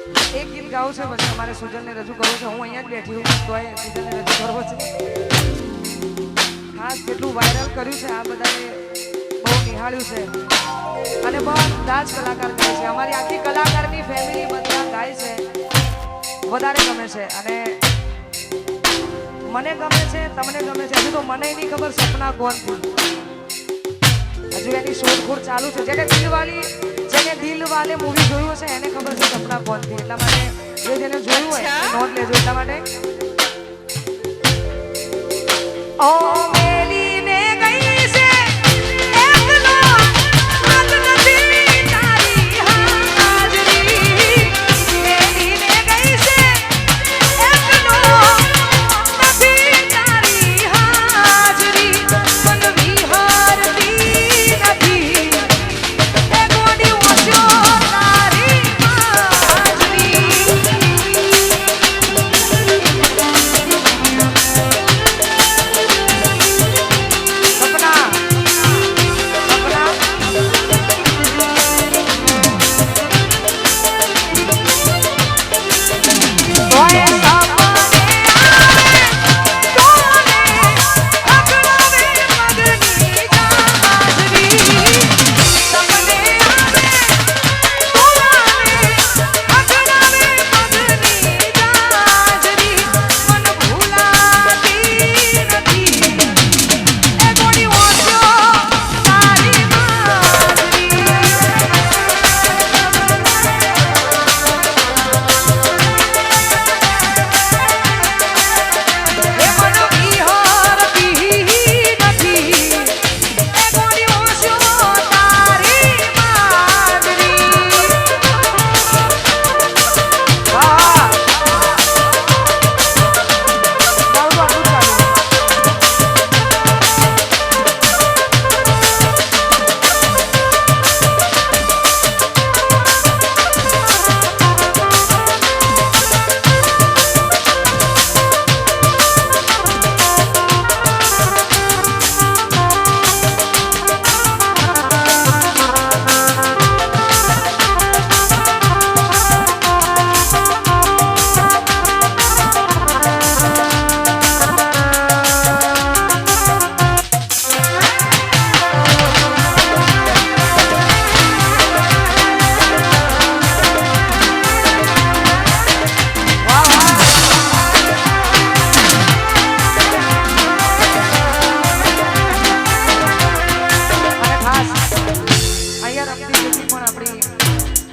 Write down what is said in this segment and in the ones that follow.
એક ગીત ગાવું છે પછી અમારે સુજલને રજૂ કરવું છે. હું અહીંયા જ બેઠી હું તો સુજલને રજૂ કરવો છે. ખાસ કેટલું વાયરલ કર્યું છે આ બધાએ બહુ નિહાળ્યું છે અને બધા જ કલાકાર ગાય છે. અમારી આખી કલાકારની ફેમિલી બધા ગાય છે, વધારે ગમે છે અને મને ગમે છે, તમને ગમે છે. હજુ તો મને નહીં ખબર સપના કોણ થી, હજુ એની શોધખોળ ચાલુ છે. જેને દિલવાલે મૂવી જોયું હશે એને ખબર છે સપના કોણ થી. એટલા માટે જેને જોયું હોય નોંધ લેજો. એટલા માટે ઓ મેલી ને ગઈ છે એકલો મત નથી તારી હાજરી. મેલી ને ગઈ છે એકલો નથી તારી હાજરી. મન વિહારતી નથી એ ગોડી ઓછો તારી હાજરી.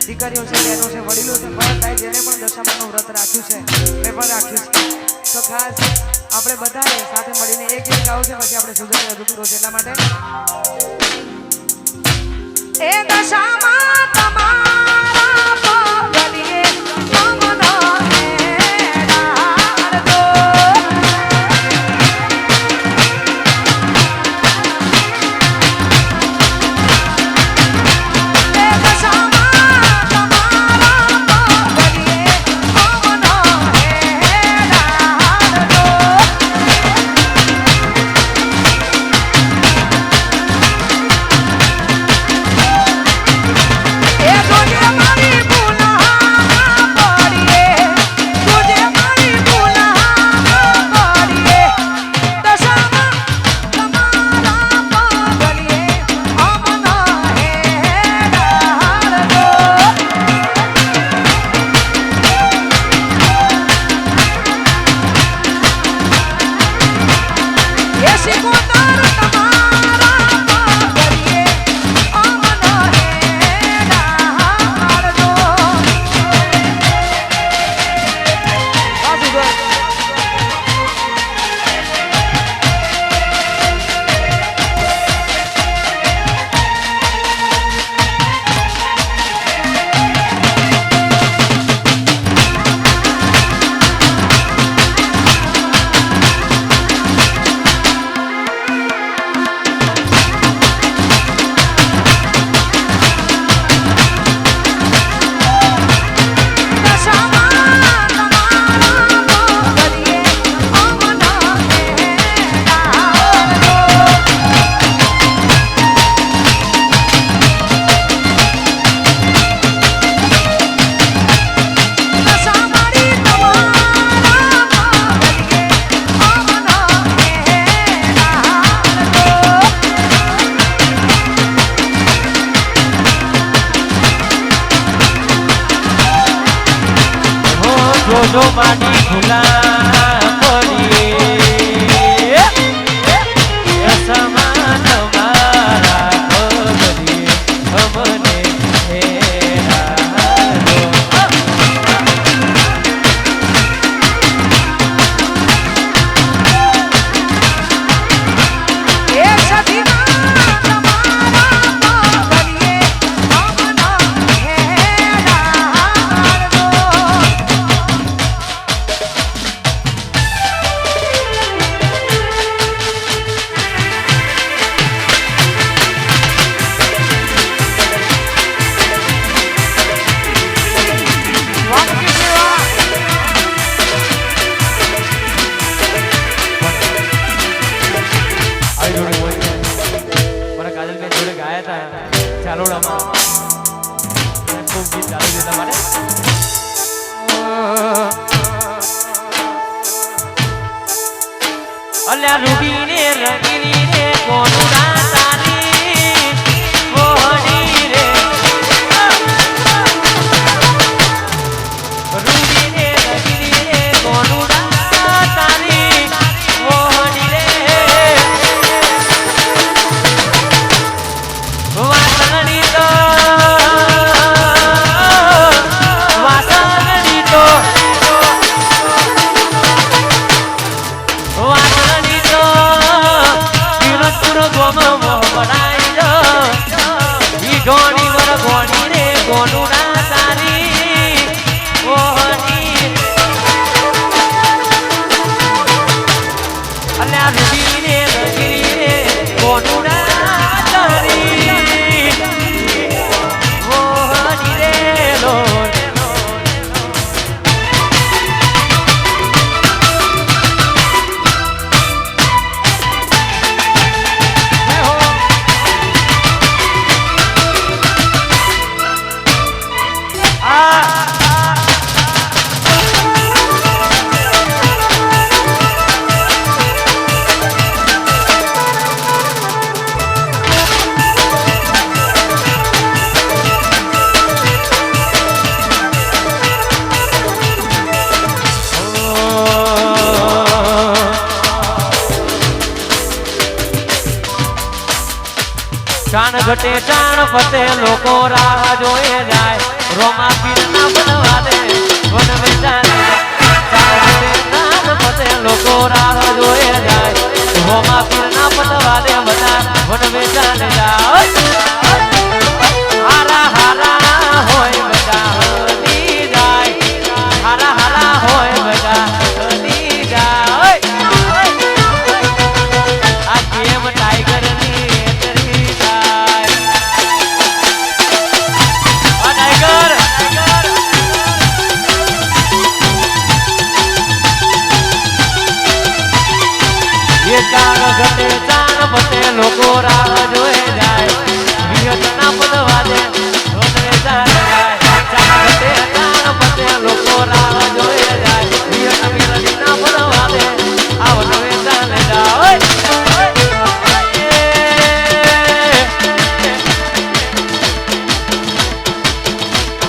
દીકરીઓ છે, બહેનો છે, વડીલો છે, બધા જેને પણ દશામાનું વ્રત રાખ્યું છે મેં પણ રાખ્યું છે. તો ખાસ આપણે બધાએ સાથે મળીને એક ગીત ગાવું છે પછી આપણે સુજલને રજૂ કરવું છે. એટલા માટે એ દશામાં તમારા પગલીએ મમનો જોજો માની ભૂલા પડી સમાન મારા ભગરી અમને અલ્યા રૂડી ને રંગીની રે કોનું તારી મોહની રે રૂડી ને રંગીની રે કોનું તારી મોહની રે વાસણની તો ચાણ ઘટે ચાણ ફતે લોકો રાહ જોએ જાય રોમા પીર ના બનવા દે વન વેચાને ચાણ ઘટે ચાણ ફતે લોકો રાહ જોએ જાય રોમા પીર ના બનવા દે બધા વન વેચાને જાય હારા હારા હોય બધા હની જાય હારા હારા હોય બધા હની જાય આ કેમ ટાઈગર ની ચાણ ઘટે ચાણ ફતે લોકો રાહ જોએ જાય વિયત ના પદવા દે રોને જાય ચાણ ઘટે ચાણ ફતે લોકો રાહ જોએ જાય વિયત મિલની ના પદવા દે આવન વેચાને જાય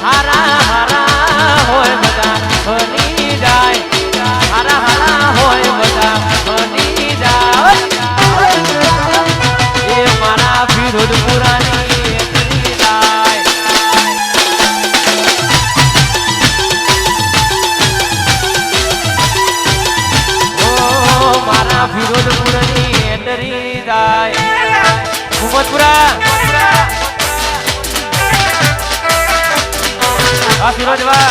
હારા હારા હોય બધા બની જાય હારા હારા હોય બધા બની વિરોધ પુરાની મારા વિરોધ પુરાની એન્ટરી જાય ઉમદપુરા આ ફિરોજવા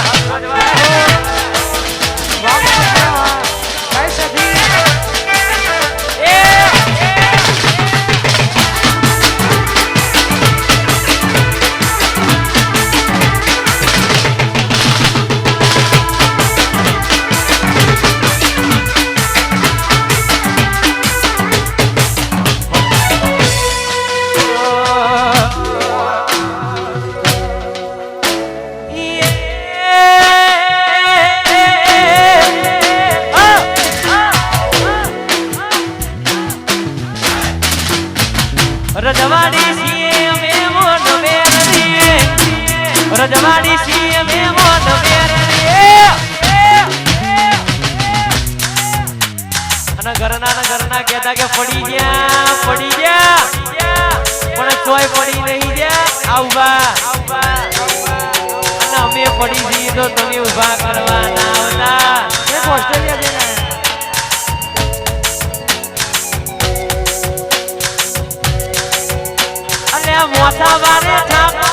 તમે ઊભા કરવા ના આવતા એક ઓસ્ટ્રેલિયા જઈને આવ્યા. અને મોટા વારે થાપા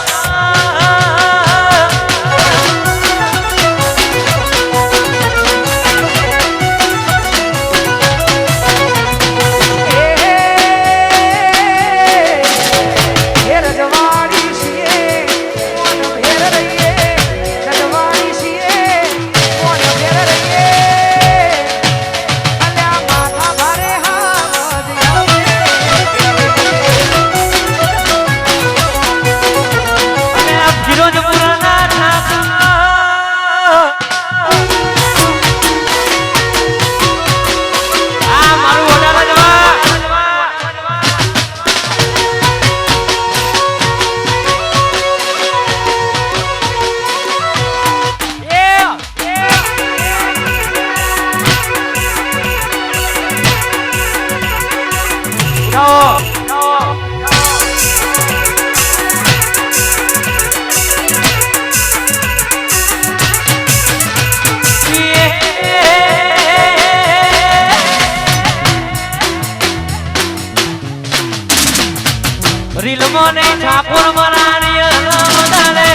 રીલમોને ઠાકોર મરાણી નમોદાને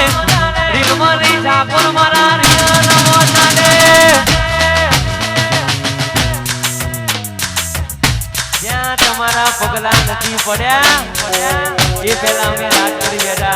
રીલમોને ઠાકોર મરાણી નમોદાને જ્યાં તમારા પગલા નથી પડ્યા એ પહેલા અમે રાત કરી બેઠા